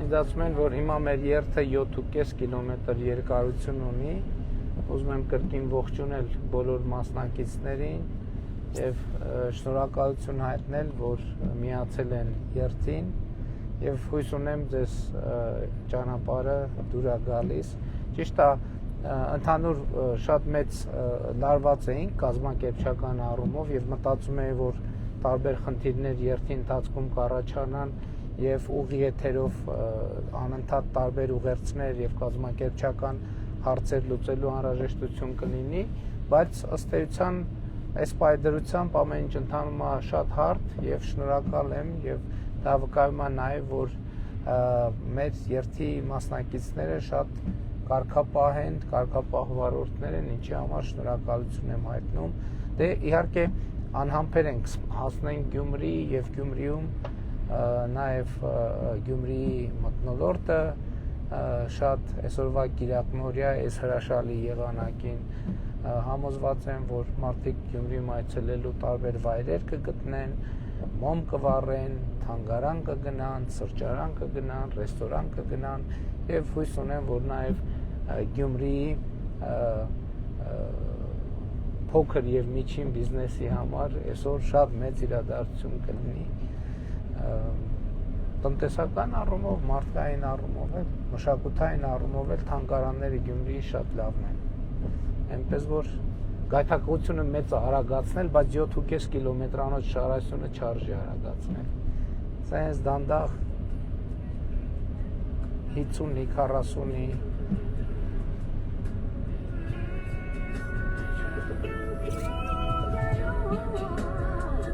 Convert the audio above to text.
Ինձ ասում են, որ հիմա մեր երթը 7.5 կիլոմետր երկարություն ունի, ուզում եմ կրկին ողջունել բոլոր մասնակիցներին և շնորհակալություն հայտնել, որ միացել են երթին և հույս ունեմ ձեզ ճանապարհը դուր է գալիս։ Ճիշտ է, ընդհանուր շատ մեծ լարված էինք կազմակերպչական առումով և մտածում էի, որ տարբեր խնդիրներ երթի ընթացքում կառաջանան և ուղիղ եթերով անընդհատ տարբեր ուղերձներ և կազմակերպչական հարցեր լուծելու անհրաժեշտություն կլինի, բայց ըստ էության այս պայծառությամբ ամեն ինչ ընթանում է շատ հարթ և շնորհակալ եմ և դա վկայում է նաև, որ մեր երթի մասնակիցները շատ կարգապահ են, կարգապահվարորդներ են, ինչի համար շնորհակալություն եմ հայտնում։ Դե իհարկե անհամբեր ենք հասնենք Գյումրի և Գյումրիում նաև Գյումրիի մթնոլորտը շատ այսօրվա կիրակնօրյա այս հրաշալի եղանակին համոզված եմ, որ մարդիկ Գյումրիում այցելելու տարբեր վայրեր կգտնեն, մոմ կվառեն, թանգարան կգնան, սրճարան կգնան, ռեստորան կգնան և հույս ունեմ, որ նաև Գյումրիի փոքր և միջին բիզնեսի համար այսօր շատ մեծ իրադարձություն կլինի տնտեսական առումով, մարդկային առումով, մշակութային առումով էլ թանգարանները Գյումրիի շատ լավն են, այնպես որ գայթակղությունը մեծ է արագացնել, բայց 7.5 կիլոմետրանոց շարասյունը չարժի արագացնել, սա հենց դանդաղ 50-ի, 40-ի